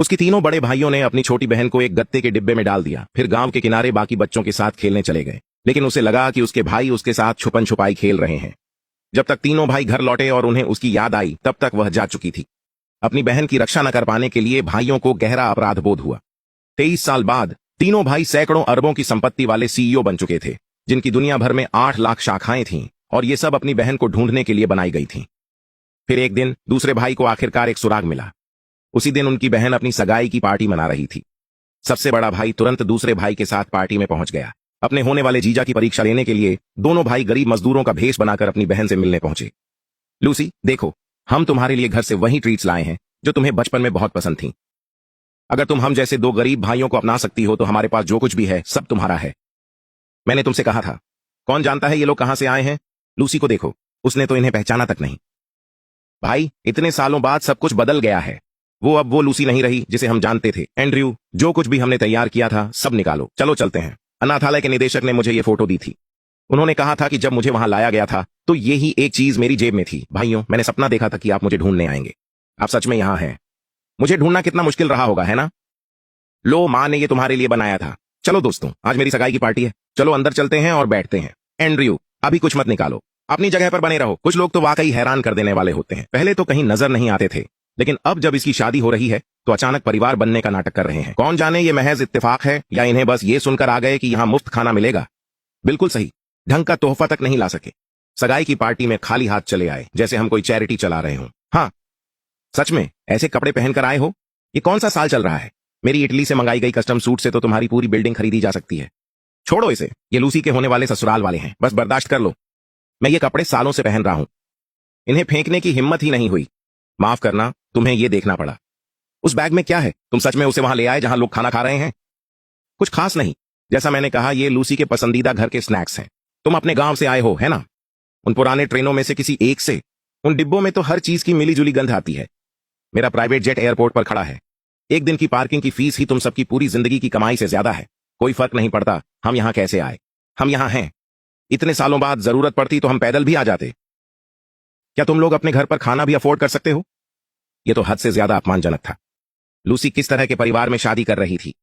उसकी तीनों बड़े भाइयों ने अपनी छोटी बहन को एक गत्ते के डिब्बे में डाल दिया, फिर गांव के किनारे बाकी बच्चों के साथ खेलने चले गए। लेकिन उसे लगा कि उसके भाई उसके साथ छुपन छुपाई खेल रहे हैं। जब तक तीनों भाई घर लौटे और उन्हें उसकी याद आई, तब तक वह जा चुकी थी। अपनी बहन की रक्षा न कर पाने के लिए भाइयों को गहरा अपराध बोध हुआ। 23 साल बाद तीनों भाई सैकड़ों अरबों की संपत्ति वाले सीईओ बन चुके थे, जिनकी दुनिया भर में 8 लाख शाखाएं थीं, और ये सब अपनी बहन को ढूंढने के लिए बनाई गई थीं। फिर एक दिन दूसरे भाई को आखिरकार एक सुराग मिला। उसी दिन उनकी बहन अपनी सगाई की पार्टी मना रही थी। सबसे बड़ा भाई तुरंत दूसरे भाई के साथ पार्टी में पहुंच गया। अपने होने वाले जीजा की परीक्षा लेने के लिए दोनों भाई गरीब मजदूरों का भेष बनाकर अपनी बहन से मिलने पहुंचे। लूसी, देखो, हम तुम्हारे लिए घर से वही ट्रीट्स लाए हैं जो तुम्हें बचपन में बहुत पसंद थीं। अगर तुम हम जैसे 2 गरीब भाइयों को अपना सकती हो तो हमारे पास जो कुछ भी है सब तुम्हारा है। मैंने तुमसे कहा था। कौन जानता है ये लोग कहां से आए हैं? लूसी को देखो, उसने तो इन्हें पहचाना तक नहीं। भाई, इतने सालों बाद सब कुछ बदल गया है। अब वो लूसी नहीं रही जिसे हम जानते थे। एंड्रयू, जो कुछ भी हमने तैयार किया था सब निकालो। चलो चलते हैं। अनाथालय के निदेशक ने मुझे ये फोटो दी थी। उन्होंने कहा था कि जब मुझे वहां लाया गया था तो ये ही एक चीज मेरी जेब में थी। भाइयों, मैंने सपना देखा था कि आप मुझे ढूंढने आएंगे। आप सच में यहां हैं। मुझे ढूंढना कितना मुश्किल रहा होगा, है ना? लो, मां ने ये तुम्हारे लिए बनाया था। चलो दोस्तों, आज मेरी सगाई की पार्टी है। चलो अंदर चलते हैं और बैठते हैं। एंड्रयू, अभी कुछ मत निकालो, अपनी जगह पर बने रहो। कुछ लोग तो वाकई हैरान कर देने वाले होते हैं। पहले तो कहीं नजर नहीं आते थे, लेकिन अब जब इसकी शादी हो रही है तो अचानक परिवार बनने का नाटक कर रहे हैं। कौन जाने ये महज इत्तेफाक है या इन्हें बस ये सुनकर आ गए कि यहां मुफ्त खाना मिलेगा। बिल्कुल सही, ढंग का तोहफा तक नहीं ला सके। सगाई की पार्टी में खाली हाथ चले आए, जैसे हम कोई चैरिटी चला रहे हों। हाँ, सच में ऐसे कपड़े पहनकर आए हो? ये कौन सा साल चल रहा है? मेरी इटली से मंगाई गई कस्टम सूट से तो तुम्हारी पूरी बिल्डिंग खरीदी जा सकती है। छोड़ो इसे, ये लूसी के होने वाले ससुराल वाले हैं, बस बर्दाश्त कर लो। मैं ये कपड़े सालों से पहन रहा हूं, इन्हें फेंकने की हिम्मत ही नहीं हुई। माफ करना, तुम्हें ये देखना पड़ा। उस बैग में क्या है? तुम सच में उसे वहां ले आए जहां लोग खाना खा रहे हैं? कुछ खास नहीं, जैसा मैंने कहा, ये लूसी के पसंदीदा घर के स्नैक्स हैं। तुम अपने गांव से आए हो, है ना? उन पुराने ट्रेनों में से किसी एक से। उन डिब्बों में तो हर चीज की मिली जुली गंध आती है। मेरा प्राइवेट जेट एयरपोर्ट पर खड़ा है। एक दिन की पार्किंग की फीस ही तुम सबकी पूरी जिंदगी की कमाई से ज्यादा है। कोई फर्क नहीं पड़ता हम यहां कैसे आए, हम यहां हैं। इतने सालों बाद जरूरत पड़ती तो हम पैदल भी आ जाते। क्या तुम लोग अपने घर पर खाना भी अफोर्ड कर सकते हो? यह तो हद से ज्यादा अपमानजनक था। लूसी किस तरह के परिवार में शादी कर रही थी?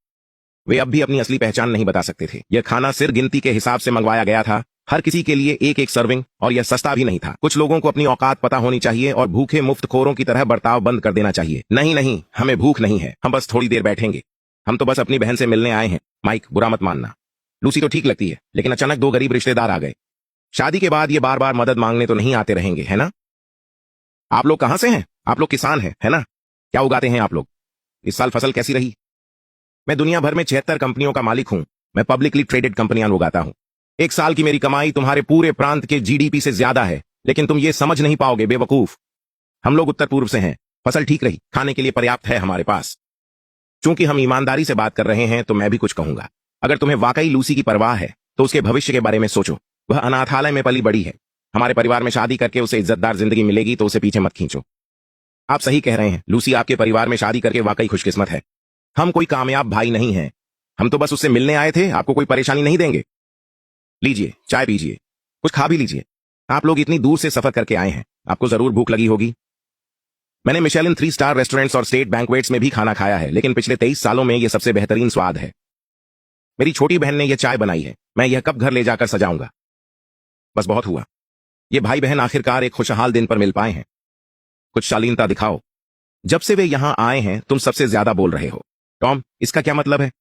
वे अब भी अपनी असली पहचान नहीं बता सकते थे। यह खाना सिर गिनती के हिसाब से मंगवाया गया था, हर किसी के लिए एक एक सर्विंग, और यह सस्ता भी नहीं था। कुछ लोगों को अपनी औकात पता होनी चाहिए और भूखे मुफ्तखोरों की तरह बर्ताव बंद कर देना चाहिए। नहीं नहीं, हमें भूख नहीं है, हम बस थोड़ी देर बैठेंगे। हम तो बस अपनी बहन से मिलने आए हैं। माइक, बुरा मत मानना। लूसी तो ठीक लगती है, लेकिन अचानक 2 गरीब रिश्तेदार आ गए। शादी के बाद ये बार बार मदद मांगने तो नहीं आते रहेंगे, है ना? आप लोग कहां से हैं? आप लोग किसान हैं, है ना? क्या उगाते हैं आप लोग? इस साल फसल कैसी रही? मैं दुनिया भर में 76 कंपनियों का मालिक हूं। मैं पब्लिकली ट्रेडेड कंपनियां उगाता हूं। एक साल की मेरी कमाई तुम्हारे पूरे प्रांत के जीडीपी से ज्यादा है, लेकिन तुम ये समझ नहीं पाओगे, बेवकूफ। हम लोग उत्तर पूर्व से हैं। फसल ठीक रही, खाने के लिए पर्याप्त है हमारे पास। चूंकि हम ईमानदारी से बात कर रहे हैं तो मैं भी कुछ कहूंगा। अगर तुम्हें वाकई लूसी की परवाह है तो उसके भविष्य के बारे में सोचो। वह अनाथालय में पली बड़ी है। हमारे परिवार में शादी करके उसे इज्जतदार जिंदगी मिलेगी तो उसे पीछे मत खींचो। आप सही कह रहे हैं, लूसी आपके परिवार में शादी करके वाकई खुशकिस्मत है। हम कोई कामयाब भाई नहीं हैं। हम तो बस उससे मिलने आए थे, आपको कोई परेशानी नहीं देंगे। लीजिए, चाय पीजिए, कुछ खा भी लीजिए। आप लोग इतनी दूर से सफर करके आए हैं, आपको जरूर भूख लगी होगी। मैंने मिशेलिन 3 स्टार रेस्टोरेंट्स और स्टेट बैंक्वेट्स में भी खाना खाया है, लेकिन पिछले 23 सालों में यह सबसे बेहतरीन स्वाद है। मेरी छोटी बहन ने यह चाय बनाई है, मैं यह कप घर ले जाकर सजाऊंगा। बस बहुत हुआ। ये भाई बहन आखिरकार एक खुशहाल दिन पर मिल पाए हैं। कुछ शालीनता दिखाओ। जब से वे यहां आए हैं तुम सबसे ज्यादा बोल रहे हो। टॉम, इसका क्या मतलब है?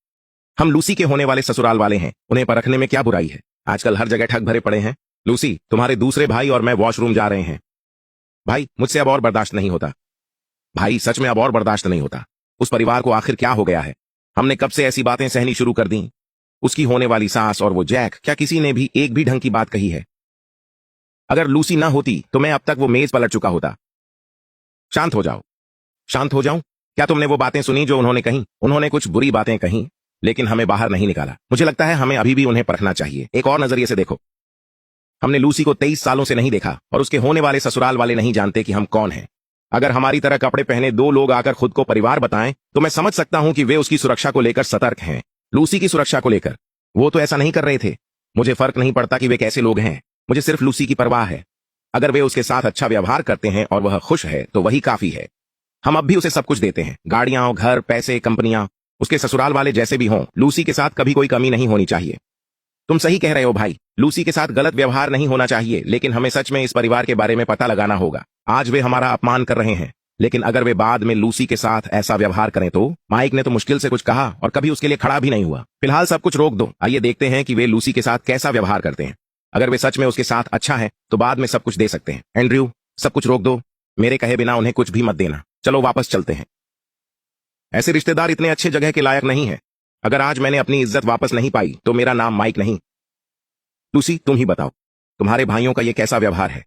हम लूसी के होने वाले ससुराल वाले हैं, उन्हें परखने में क्या बुराई है? आजकल हर जगह ठग भरे पड़े हैं। लूसी, तुम्हारे दूसरे भाई और मैं वॉशरूम जा रहे हैं। भाई, मुझसे अब और बर्दाश्त नहीं होता। भाई, सच में अब और बर्दाश्त नहीं होता। उस परिवार को आखिर क्या हो गया है? हमने कब से ऐसी बातें सहनी शुरू कर दी? उसकी होने वाली सास और वो जैक, क्या किसी ने भी एक भी ढंग की बात कही है? अगर लूसी ना होती तो मैं अब तक वो मेज पलट चुका होता। शांत हो जाओ। शांत हो जाऊं? क्या तुमने वो बातें सुनी जो उन्होंने कही? उन्होंने कुछ बुरी बातें कही, लेकिन हमें बाहर नहीं निकाला। मुझे लगता है हमें अभी भी उन्हें परखना चाहिए। एक और नजरिए से देखो। हमने लूसी को 23 सालों से नहीं देखा और उसके होने वाले ससुराल वाले नहीं जानते कि हम कौन हैं। अगर हमारी तरह कपड़े पहने 2 लोग आकर खुद को परिवार बताएं तो मैं समझ सकता हूं कि वे उसकी सुरक्षा को लेकर सतर्क हैं। लूसी की सुरक्षा को लेकर वो तो ऐसा नहीं कर रहे थे। मुझे फर्क नहीं पड़ता कि वे कैसे लोग हैं, मुझे सिर्फ लूसी की परवाह है। अगर वे उसके साथ अच्छा व्यवहार करते हैं और वह खुश है तो वही काफी है। हम अब भी उसे सब कुछ देते हैं, गाड़ियां, घर, पैसे, कंपनियां। उसके ससुराल वाले जैसे भी हों, लूसी के साथ कभी कोई कमी नहीं होनी चाहिए। तुम सही कह रहे हो भाई, लूसी के साथ गलत व्यवहार नहीं होना चाहिए, लेकिन हमें सच में इस परिवार के बारे में पता लगाना होगा। आज वे हमारा अपमान कर रहे हैं, लेकिन अगर वे बाद में लूसी के साथ ऐसा व्यवहार करें तो। माइक ने तो मुश्किल से कुछ कहा और कभी उसके लिए खड़ा भी नहीं हुआ। फिलहाल सब कुछ रोक दो, आइए देखते हैं कि वे लूसी के साथ कैसा व्यवहार करते हैं। अगर वे सच में उसके साथ अच्छा है तो बाद में सब कुछ दे सकते हैं। एंड्रयू, सब कुछ रोक दो, मेरे कहे बिना उन्हें कुछ भी मत देना। चलो वापस चलते हैं। ऐसे रिश्तेदार इतने अच्छे जगह के लायक नहीं है। अगर आज मैंने अपनी इज्जत वापस नहीं पाई तो मेरा नाम माइक नहीं। लूसी, तुम ही बताओ, तुम्हारे भाइयों का यह कैसा व्यवहार है?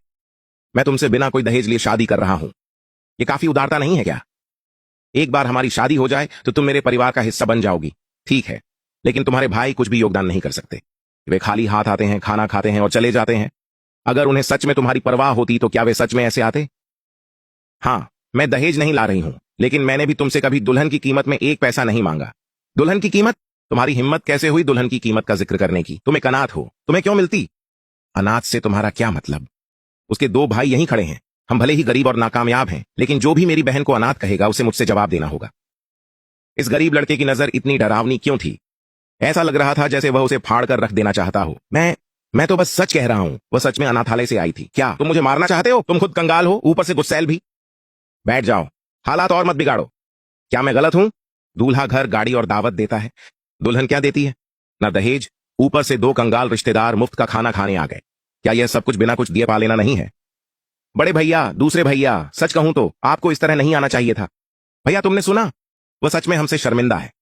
मैं तुमसे बिना कोई दहेज लिए शादी कर रहा हूं, ये काफी उदारता नहीं है क्या? एक बार हमारी शादी हो जाए तो तुम मेरे परिवार का हिस्सा बन जाओगी, ठीक है, लेकिन तुम्हारे भाई कुछ भी योगदान नहीं कर सकते। वे खाली हाथ आते हैं, खाना खाते हैं और चले जाते हैं। अगर उन्हें सच में तुम्हारी परवाह होती तो क्या वे सच में ऐसे आते? हाँ, मैं दहेज नहीं ला रही हूं, लेकिन मैंने भी तुमसे कभी दुल्हन की कीमत में एक पैसा नहीं मांगा। दुल्हन की कीमत? तुम्हारी हिम्मत कैसे हुई दुल्हन की कीमत का जिक्र करने की? तुम एक अनाथ हो, तुम्हें क्यों मिलती? अनाथ से तुम्हारा क्या मतलब? उसके 2 भाई यहीं खड़े हैं। हम भले ही गरीब और नाकामयाब हैं, लेकिन जो भी मेरी बहन को अनाथ कहेगा उसे मुझसे जवाब देना होगा। इस गरीब लड़के की नजर इतनी डरावनी क्यों थी? ऐसा लग रहा था जैसे वह उसे फाड़ कर रख देना चाहता हो। मैं तो बस सच कह रहा हूं, वह सच में अनाथालय से आई थी। क्या तुम मुझे मारना चाहते हो? तुम खुद कंगाल हो, ऊपर से गुस्सैल भी। बैठ जाओ, हालात और मत बिगाड़ो। क्या मैं गलत हूं? दूल्हा घर, गाड़ी और दावत देता है, दुल्हन क्या देती है? ना दहेज, ऊपर से 2 कंगाल रिश्तेदार मुफ्त का खाना खाने आ गए। क्या यह सब कुछ बिना कुछ दिए पा लेना नहीं है? बड़े भैया, दूसरे भैया, सच कहूं तो आपको इस तरह नहीं आना चाहिए था। भैया, तुमने सुना? वह सच में हमसे शर्मिंदा है।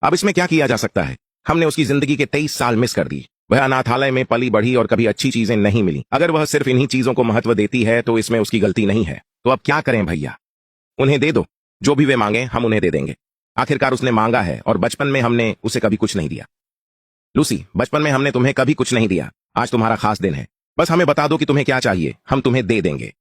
अब इसमें क्या किया जा सकता है? हमने उसकी जिंदगी के 23 साल मिस कर दिए। वह अनाथालय में पली बढ़ी और कभी अच्छी चीजें नहीं मिली। अगर वह सिर्फ इन्हीं चीजों को महत्व देती है तो इसमें उसकी गलती नहीं है। तो अब क्या करें भैया? उन्हें दे दो, जो भी वे मांगे हम उन्हें दे देंगे। आखिरकार उसने मांगा है और बचपन में हमने उसे कभी कुछ नहीं दिया। लूसी, बचपन में हमने तुम्हें कभी कुछ नहीं दिया। आज तुम्हारा खास दिन है, बस हमें बता दो कि तुम्हें क्या चाहिए, हम तुम्हें दे देंगे।